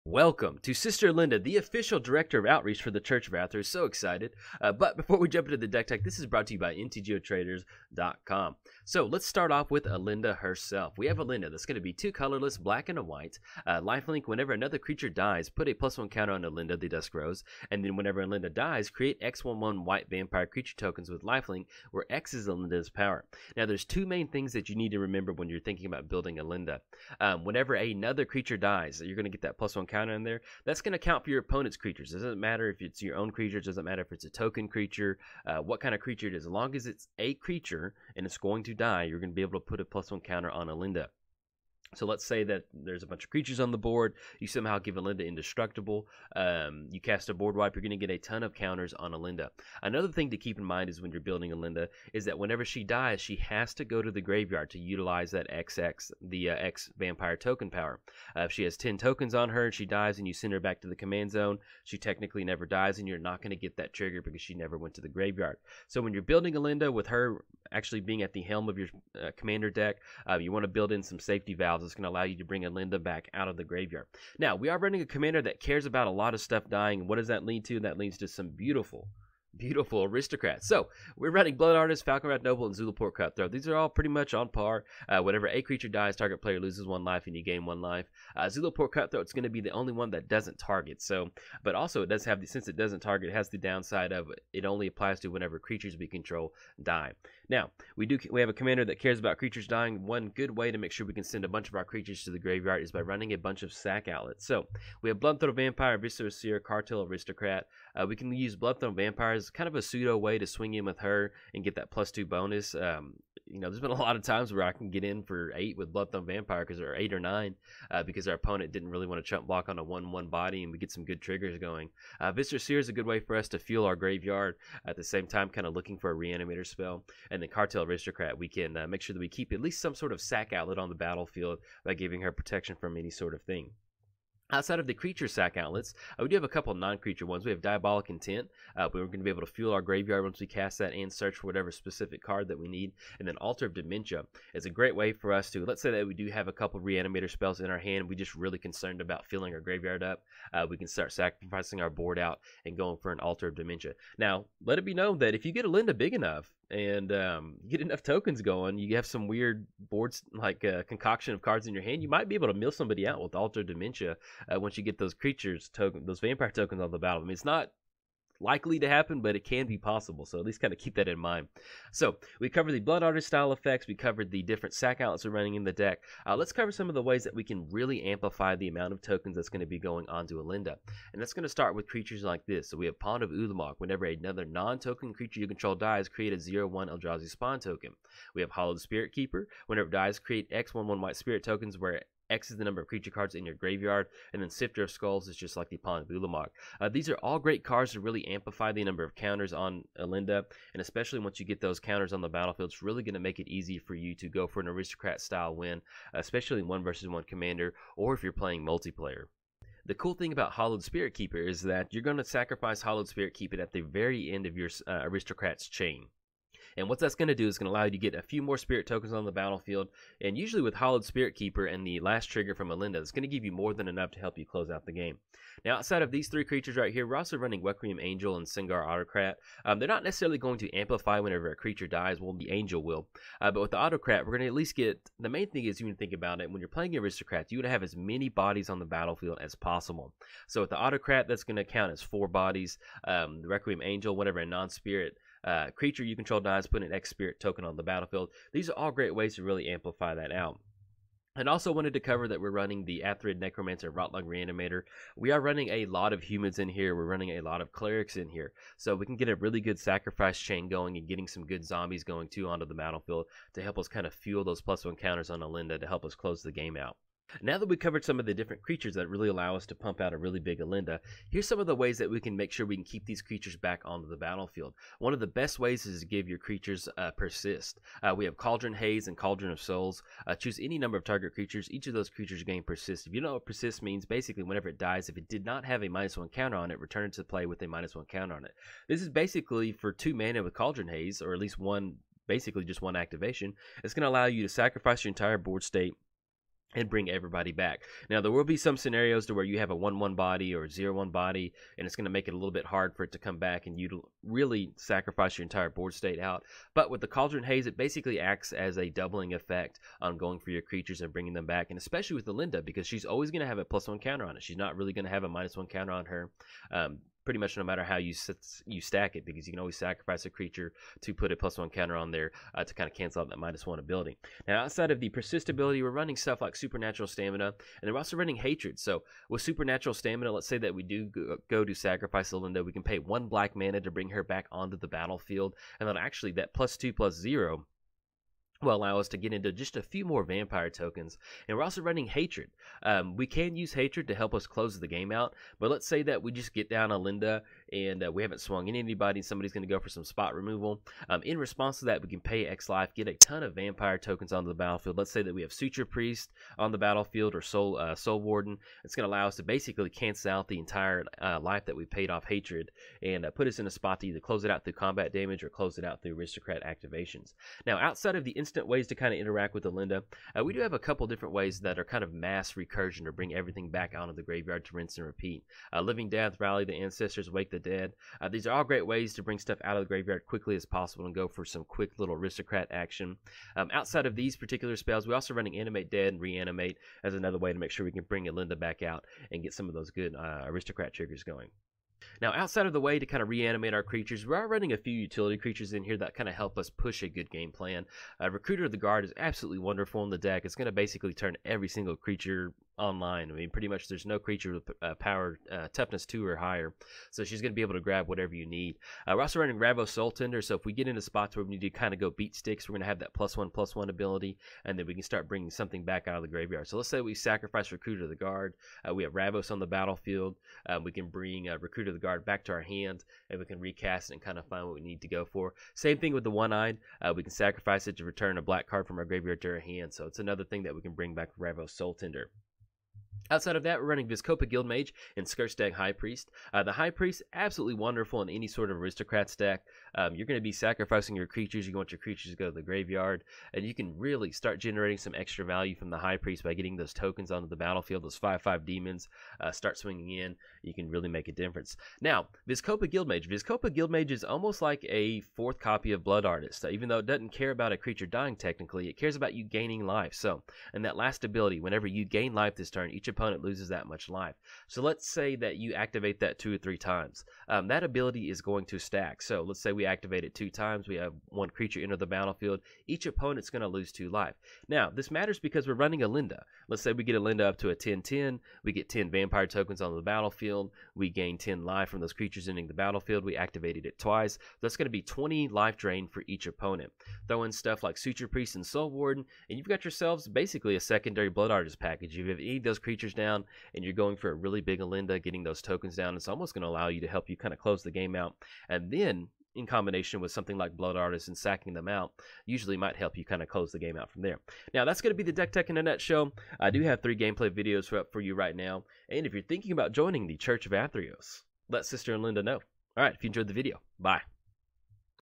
Welcome to Sister Elenda, the official director of outreach for the Church of Athor. So excited. But before we jump into the deck tech, this is brought to you by mtgotraders.com. So let's start off with Elenda herself. We have Elenda that's going to be two colorless, black and a white. Lifelink, whenever another creature dies, put a +1 counter on Elenda, the Dusk Rose. And then whenever Elenda dies, create X11 white vampire creature tokens with lifelink, where X is Elenda's power. Now there's two main things that you need to remember when you're thinking about building Elenda. Whenever another creature dies, you're going to get that +1 counter in there. That's going to count for your opponent's creatures. It doesn't matter if it's your own creature. It doesn't matter if it's a token creature, what kind of creature it is. As long as it's a creature and it's going to die, you're going to be able to put a +1 counter on Elenda. So let's say that there's a bunch of creatures on the board. You somehow give Elenda indestructible. You cast a board wipe. You're going to get a ton of counters on Elenda. Another thing to keep in mind is when you're building Elenda is that whenever she dies, she has to go to the graveyard to utilize that XX, the X vampire token power. If she has 10 tokens on her and she dies and you send her back to the command zone, she technically never dies and you're not going to get that trigger because she never went to the graveyard. So when you're building Elenda with her actually being at the helm of your commander deck, you want to build in some safety valves. It's going to allow you to bring Elenda back out of the graveyard. Now, we are running a commander that cares about a lot of stuff dying. What does that lead to? That leads to some beautiful aristocrats. So we're running Blood Artist, Falconwrath Noble, and Zulaport Cutthroat. These are all pretty much on par. Whenever a creature dies, target player loses 1 life and you gain 1 life. Zulaport Cutthroat is going to be the only one that doesn't target. So, but also it does have since it doesn't target, it has the downside of it only applies to whenever creatures we control die. Now we have a commander that cares about creatures dying. One good way to make sure we can send a bunch of our creatures to the graveyard is by running a bunch of sack outlets. So we have Bloodthrow Vampire, Viscera Seer, Cartel Aristocrat. We can use Bloodthrow Vampire as kind of a pseudo way to swing in with her and get that +2 bonus. There's been a lot of times where I can get in for 8 with Bloodthrow Vampire because they're 8 or 9 because our opponent didn't really want to chump block on a 1/1 body, and we get some good triggers going. Viscera Seer is a good way for us to fuel our graveyard at the same time, kind of looking for a reanimator spell. And then Cartel Aristocrat, we can make sure that we keep at least some sort of sack outlet on the battlefield by giving her protection from any sort of thing. Outside of the creature sack outlets, we do have a couple non-creature ones. We have Diabolic Intent. We're going to be able to fuel our graveyard once we cast that and search for whatever specific card that we need. And then Altar of Dementia is a great way for us to, let's say that we do have a couple reanimator spells in our hand. We're just really concerned about filling our graveyard up. We can start sacrificing our board out and going for an Altar of Dementia. Now, let it be known that if you get Elenda big enough, and get enough tokens going, you have some weird boards, like a concoction of cards in your hand, you might be able to mill somebody out with Altar of Dementia once you get those those vampire tokens on the battle. I mean, it's not likely to happen, but it can be possible, so at least kind of keep that in mind. So we covered the Blood Artist style effects, we covered the different sack outlets we're running in the deck. Let's cover some of the ways that we can really amplify the amount of tokens that's going to be going onto Elenda, and that's going to start with creatures like this. So we have Pond of Ulamog. Whenever another non-token creature you control dies, create a 0/1 Eldrazi spawn token. We have Hallowed Spirit Keeper. Whenever it dies, create X11 white spirit tokens where X is the number of creature cards in your graveyard, and then Sifter of Skulls is just like the Pond of Ulamog. These are all great cards to really amplify the number of counters on Elenda, and especially once you get those counters on the battlefield, it's really going to make it easy for you to go for an aristocrat style win, especially in 1 versus 1 commander, or if you're playing multiplayer. The cool thing about Hallowed Spirit Keeper is that you're going to sacrifice Hallowed Spirit Keeper at the very end of your aristocrat's chain. And what that's going to do is going to allow you to get a few more spirit tokens on the battlefield. And usually with Hallowed Spirit Keeper and the last trigger from Elenda, it's going to give you more than enough to help you close out the game. Now, outside of these 3 creatures right here, we're also running Requiem Angel and Singar Autocrat. They're not necessarily going to amplify whenever a creature dies. Well, the Angel will. But with the Autocrat, we're going to at least get... The main thing is, you can think about it, when you're playing Aristocrats, you want to have as many bodies on the battlefield as possible. So with the Autocrat, that's going to count as 4 bodies. The Requiem Angel, whatever a non-spirit creature you control dies, put an X spirit token on the battlefield. These are all great ways to really amplify that out. And also wanted to cover that we're running the Atherid Necromancer Rotlung Reanimator. We are running a lot of humans in here. We're running a lot of clerics in here. So we can get a really good sacrifice chain going and getting some good zombies going too onto the battlefield to help us kind of fuel those +1 counters on Elenda to help us close the game out. Now that we covered some of the different creatures that really allow us to pump out a really big Elenda, here's some of the ways that we can make sure we can keep these creatures back onto the battlefield. One of the best ways is to give your creatures persist. We have Cauldron Haze and Cauldron of Souls. Choose any number of target creatures. Each of those creatures gain persist. If you know what persist means, basically whenever it dies, if it did not have a -1 counter on it, return it to play with a -1 counter on it. This is basically for 2 mana with Cauldron Haze, or at least one, basically just 1 activation. It's going to allow you to sacrifice your entire board state and bring everybody back. Now, there will be some scenarios to where you have a 1-1 body or a 0-1 body, and it's going to make it a little bit hard for it to come back, and you really sacrifice your entire board state out. But with the Cauldron Haze, it basically acts as a doubling effect on going for your creatures and bringing them back, and especially with Elenda, because she's always going to have a +1 counter on it. She's not really going to have a -1 counter on her. Pretty much no matter how you stack it, because you can always sacrifice a creature to put a +1 counter on there to kind of cancel out that -1 ability. Now, outside of the persist ability, we're running stuff like Supernatural Stamina, and then we're also running Hatred. So with Supernatural Stamina, let's say that we do go to sacrifice Elenda, we can pay 1 black mana to bring her back onto the battlefield, and then actually that +2/+0 will allow us to get into just a few more vampire tokens. And we're also running Hatred. We can use Hatred to help us close the game out, but let's say that we just get down Elenda and we haven't swung in anybody and somebody's going to go for some spot removal. In response to that, we can pay X life, get a ton of vampire tokens onto the battlefield. Let's say that we have Suture Priest on the battlefield or Soul Warden. It's going to allow us to basically cancel out the entire life that we paid off Hatred and put us in a spot to either close it out through combat damage or close it out through aristocrat activations. Now, outside of the instant ways to kind of interact with Elenda, we do have a couple different ways that are kind of mass recursion to bring everything back out of the graveyard to rinse and repeat. Living Death, Rally the Ancestors, Wake the Dead. These are all great ways to bring stuff out of the graveyard quickly as possible and go for some quick little aristocrat action. Outside of these particular spells, we're also running Animate Dead and Reanimate as another way to make sure we can bring Elenda back out and get some of those good aristocrat triggers going. Now, outside of the way to kind of reanimate our creatures, we are running a few utility creatures in here that kind of help us push a good game plan. Recruiter of the Guard is absolutely wonderful in the deck. It's going to basically turn every single creature online. I mean, pretty much there's no creature with power toughness 2 or higher, so she's going to be able to grab whatever you need. We're also running Ravo Soul Tender, so if we get into spots where we need to kind of go beat sticks, we're going to have that +1/+1 ability, and then we can start bringing something back out of the graveyard. So let's say we sacrifice Recruiter of the Guard, we have Ravos on the battlefield, we can bring Recruiter of the Guard back to our hand, and we can recast it and kind of find what we need to go for. Same thing with the One-Eyed, we can sacrifice it to return a black card from our graveyard to our hand, so it's another thing that we can bring back with Ravos Soul Tender. Outside of that, we're running Vizkopa Guildmage and Skirstag High Priest. The High Priest, absolutely wonderful in any sort of aristocrat stack. You're going to be sacrificing your creatures. You want your creatures to go to the graveyard, and you can really start generating some extra value from the High Priest by getting those tokens onto the battlefield, those 5/5 demons. Start swinging in. You can really make a difference. Now, Vizkopa Guildmage. Vizkopa Guildmage is almost like a 4th copy of Blood Artist. Even though it doesn't care about a creature dying technically, it cares about you gaining life. So, in that last ability, whenever you gain life this turn, each opponent loses that much life. So let's say that you activate that 2 or 3 times. That ability is going to stack. So let's say we activate it 2 times. We have 1 creature enter the battlefield. Each opponent's going to lose 2 life. Now, this matters because we're running Elenda. Let's say we get Elenda up to a 10/10. We get 10 vampire tokens on the battlefield. We gain 10 life from those creatures entering the battlefield. We activated it twice. That's going to be 20 life drain for each opponent. Throw in stuff like Suture Priest and Soul Warden, and you've got yourselves basically a secondary Blood Artist package. If you have any of those creatures down, and you're going for a really big Elenda, getting those tokens down, it's almost going to allow you to help you kind of close the game out. And then, in combination with something like Blood Artist and sacking them out, usually might help you kind of close the game out from there. Now, that's going to be the deck tech in a nutshell. I do have 3 gameplay videos up for you right now. And if you're thinking about joining the Church of Athreos, let Sister Elenda know. All right, if you enjoyed the video, bye.